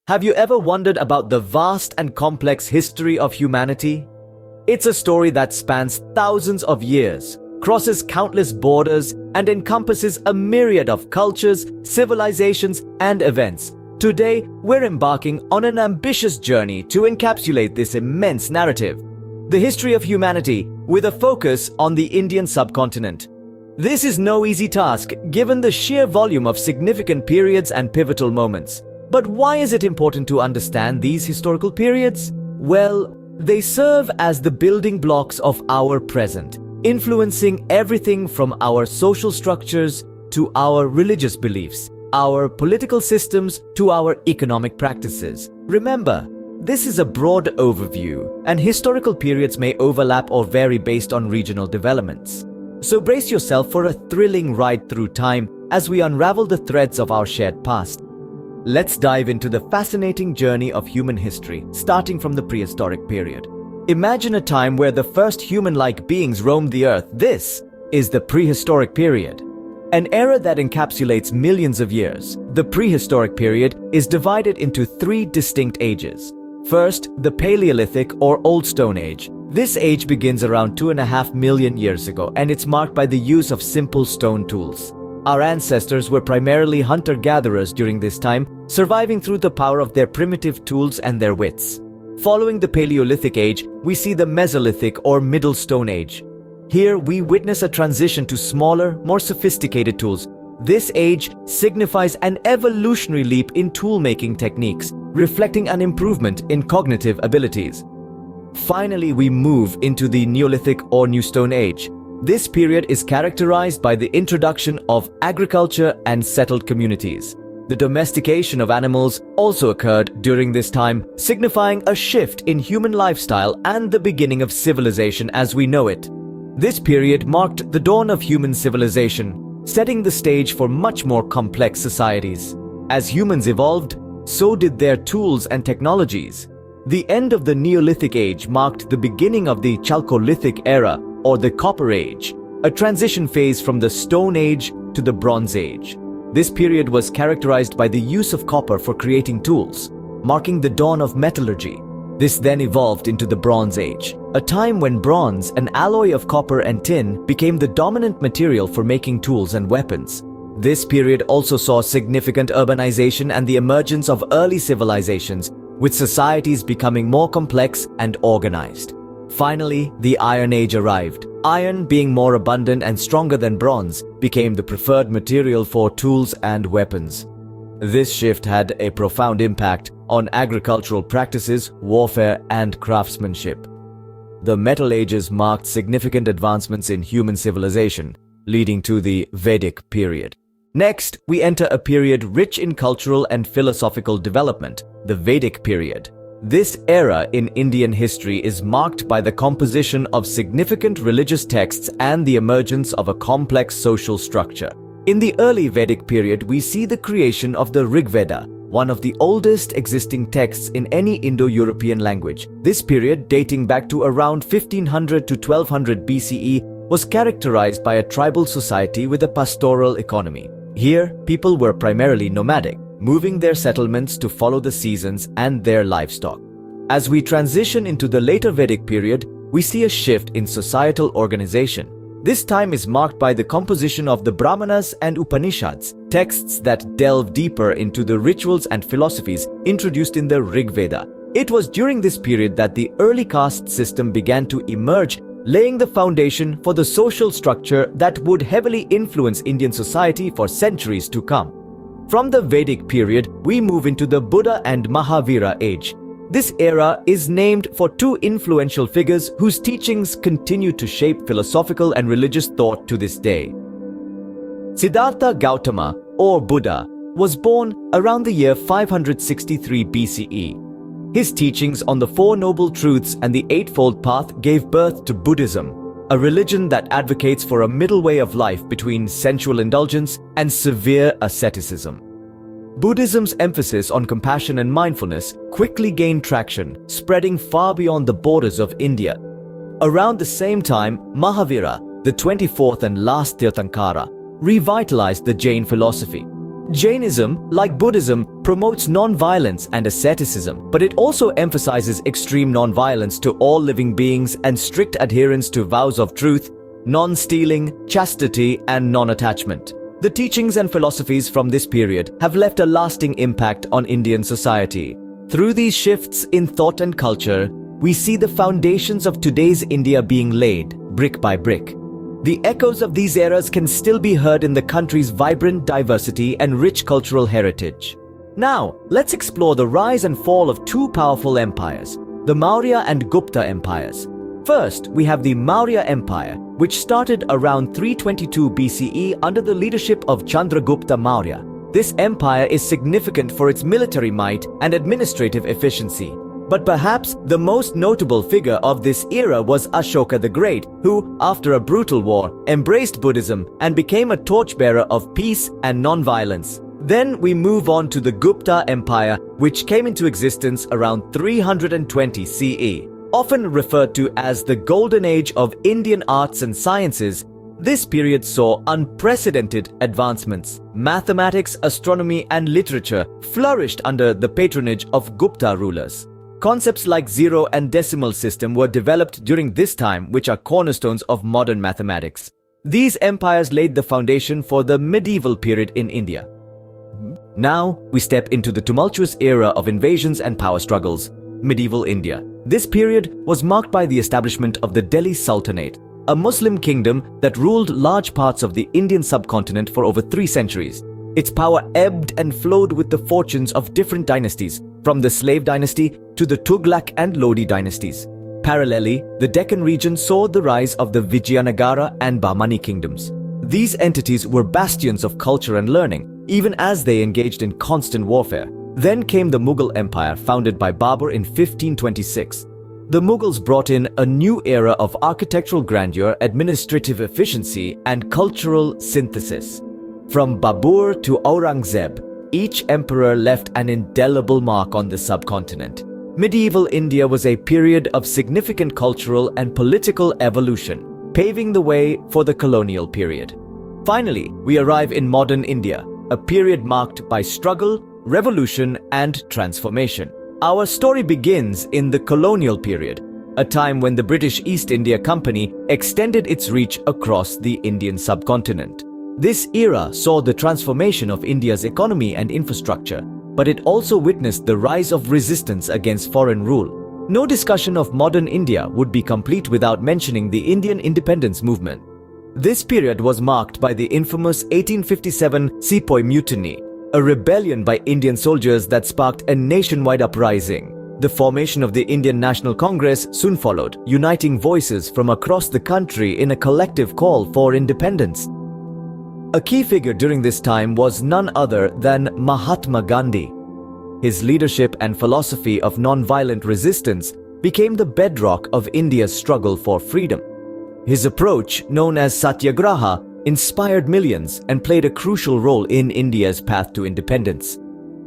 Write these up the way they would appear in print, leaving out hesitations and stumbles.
Have you ever wondered about the vast and complex history of humanity? It's a story that spans thousands of years, crosses countless borders, and encompasses a myriad of cultures, civilizations, and events. Today, we're embarking on an ambitious journey to encapsulate this immense narrative, the history of humanity, with a focus on the Indian subcontinent. This is no easy task, given the sheer volume of significant periods and pivotal moments. But why is it important to understand these historical periods? Well, they serve as the building blocks of our present, influencing everything from our social structures to our religious beliefs, our political systems to our economic practices. Remember, this is a broad overview, and historical periods may overlap or vary based on regional developments. So brace yourself for a thrilling ride through time as we unravel the threads of our shared past. Let's dive into the fascinating journey of human history, starting from the prehistoric period. Imagine a time where the first human-like beings roamed the earth. This is the prehistoric period, an era that encapsulates millions of years. The prehistoric period is divided into three distinct ages. First, the Paleolithic or Old Stone Age. This age begins around 2.5 million years ago, and it's marked by the use of simple stone tools. Our ancestors were primarily hunter-gatherers during this time, surviving through the power of their primitive tools and their wits. Following the Paleolithic Age, we see the Mesolithic or Middle Stone Age. Here, we witness a transition to smaller, more sophisticated tools. This age signifies an evolutionary leap in tool-making techniques, reflecting an improvement in cognitive abilities. Finally, we move into the Neolithic or New Stone Age. This period is characterized by the introduction of agriculture and settled communities. The domestication of animals also occurred during this time, signifying a shift in human lifestyle and the beginning of civilization as we know it. This period marked the dawn of human civilization, setting the stage for much more complex societies. As humans evolved, so did their tools and technologies. The end of the Neolithic Age marked the beginning of the Chalcolithic era, or the Copper Age, a transition phase from the Stone Age to the Bronze Age. This period was characterized by the use of copper for creating tools, marking the dawn of metallurgy. This then evolved into the Bronze Age, a time when bronze, an alloy of copper and tin, became the dominant material for making tools and weapons. This period also saw significant urbanization and the emergence of early civilizations, with societies becoming more complex and organized. Finally, the Iron Age arrived. Iron, being more abundant and stronger than bronze, became the preferred material for tools and weapons. This shift had a profound impact on agricultural practices, warfare, and craftsmanship. The Metal Ages marked significant advancements in human civilization, leading to the Vedic period. Next, we enter a period rich in cultural and philosophical development, the Vedic period. This era in Indian history is marked by the composition of significant religious texts and the emergence of a complex social structure. In the early Vedic period, we see the creation of the Rig Veda, one of the oldest existing texts in any Indo-European language. This period, dating back to around 1500 to 1200 BCE, was characterized by a tribal society with a pastoral economy. Here, people were primarily nomadic, moving their settlements to follow the seasons and their livestock. As we transition into the later Vedic period, we see a shift in societal organization. This time is marked by the composition of the Brahmanas and Upanishads, texts that delve deeper into the rituals and philosophies introduced in the Rig Veda. It was during this period that the early caste system began to emerge, laying the foundation for the social structure that would heavily influence Indian society for centuries to come. From the Vedic period, we move into the Buddha and Mahavira age. This era is named for two influential figures whose teachings continue to shape philosophical and religious thought to this day. Siddhartha Gautama, or Buddha, was born around the year 563 BCE. His teachings on the Four Noble Truths and the Eightfold Path gave birth to Buddhism, a religion that advocates for a middle way of life between sensual indulgence and severe asceticism. Buddhism's emphasis on compassion and mindfulness quickly gained traction, spreading far beyond the borders of India. Around the same time, Mahavira, the 24th and last Tirthankara, revitalized the Jain philosophy. Jainism, like Buddhism, promotes non-violence and asceticism, but it also emphasizes extreme non-violence to all living beings and strict adherence to vows of truth, non-stealing, chastity, and non-attachment. The teachings and philosophies from this period have left a lasting impact on Indian society. Through these shifts in thought and culture, we see the foundations of today's India being laid, brick by brick. The echoes of these eras can still be heard in the country's vibrant diversity and rich cultural heritage. Now, let's explore the rise and fall of two powerful empires, the Maurya and Gupta empires. First, we have the Maurya Empire, which started around 322 BCE under the leadership of Chandragupta Maurya. This empire is significant for its military might and administrative efficiency. But perhaps the most notable figure of this era was Ashoka the Great, who, after a brutal war, embraced Buddhism and became a torchbearer of peace and non-violence. Then we move on to the Gupta Empire, which came into existence around 320 CE. Often referred to as the Golden Age of Indian arts and sciences, this period saw unprecedented advancements. Mathematics, astronomy, and literature flourished under the patronage of Gupta rulers. Concepts like zero and decimal system were developed during this time, which are cornerstones of modern mathematics. These empires laid the foundation for the medieval period in India. Now, we step into the tumultuous era of invasions and power struggles, medieval India. This period was marked by the establishment of the Delhi Sultanate, a Muslim kingdom that ruled large parts of the Indian subcontinent for over 3 centuries. Its power ebbed and flowed with the fortunes of different dynasties, from the slave dynasty to the Tughlaq and Lodi dynasties. Parallelly, the Deccan region saw the rise of the Vijayanagara and Bahmani kingdoms. These entities were bastions of culture and learning, even as they engaged in constant warfare. Then came the Mughal Empire, founded by Babur in 1526. The Mughals brought in a new era of architectural grandeur, administrative efficiency, and cultural synthesis. From Babur to Aurangzeb, each emperor left an indelible mark on the subcontinent. Medieval India was a period of significant cultural and political evolution, paving the way for the colonial period. Finally, we arrive in modern India, a period marked by struggle, revolution, and transformation. Our story begins in the colonial period, a time when the British East India Company extended its reach across the Indian subcontinent. This era saw the transformation of India's economy and infrastructure, but it also witnessed the rise of resistance against foreign rule. No discussion of modern India would be complete without mentioning the Indian independence movement. This period was marked by the infamous 1857 Sepoy Mutiny, a rebellion by Indian soldiers that sparked a nationwide uprising. The formation of the Indian National Congress soon followed, uniting voices from across the country in a collective call for independence. A key figure during this time was none other than Mahatma Gandhi. His leadership and philosophy of non-violent resistance became the bedrock of India's struggle for freedom. His approach, known as Satyagraha, inspired millions and played a crucial role in India's path to independence.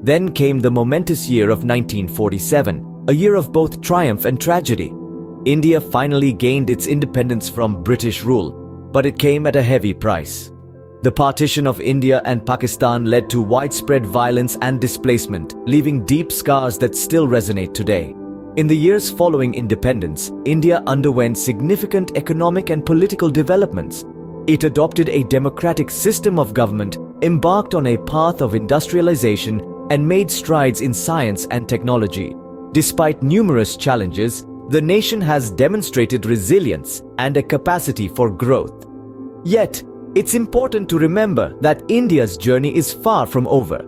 Then came the momentous year of 1947, a year of both triumph and tragedy. India finally gained its independence from British rule, but it came at a heavy price. The partition of India and Pakistan led to widespread violence and displacement, leaving deep scars that still resonate today. In the years following independence, India underwent significant economic and political developments. It adopted a democratic system of government, embarked on a path of industrialization, and made strides in science and technology. Despite numerous challenges, the nation has demonstrated resilience and a capacity for growth. Yet, it's important to remember that India's journey is far from over.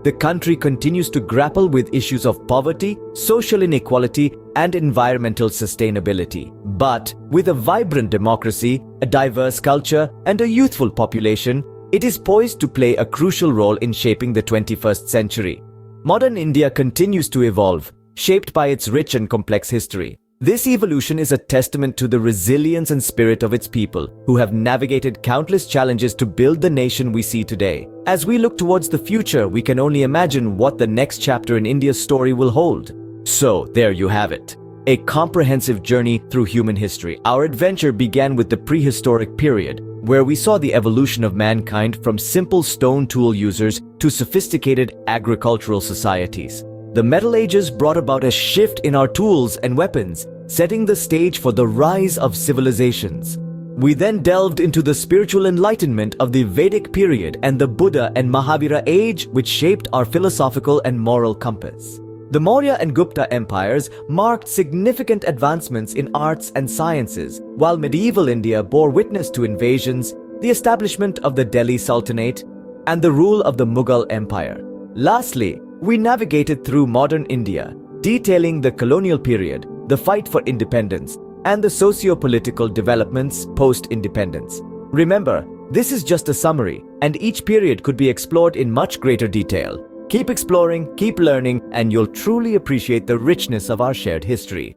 The country continues to grapple with issues of poverty, social inequality, and environmental sustainability. But with a vibrant democracy, a diverse culture, and a youthful population, it is poised to play a crucial role in shaping the 21st century. Modern India continues to evolve, shaped by its rich and complex history. This evolution is a testament to the resilience and spirit of its people, who have navigated countless challenges to build the nation we see today. As we look towards the future, we can only imagine what the next chapter in India's story will hold. So, there you have it. A comprehensive journey through human history. Our adventure began with the prehistoric period, where we saw the evolution of mankind from simple stone tool users to sophisticated agricultural societies. The Metal Ages brought about a shift in our tools and weapons, setting the stage for the rise of civilizations. We then delved into the spiritual enlightenment of the Vedic period and the Buddha and Mahavira age, which shaped our philosophical and moral compass. The Maurya and Gupta empires marked significant advancements in arts and sciences, while medieval India bore witness to invasions, the establishment of the Delhi Sultanate, and the rule of the Mughal Empire. Lastly, we navigated through modern India, detailing the colonial period, the fight for independence, and the socio-political developments post-independence. Remember, this is just a summary, and each period could be explored in much greater detail. Keep exploring, keep learning, and you'll truly appreciate the richness of our shared history.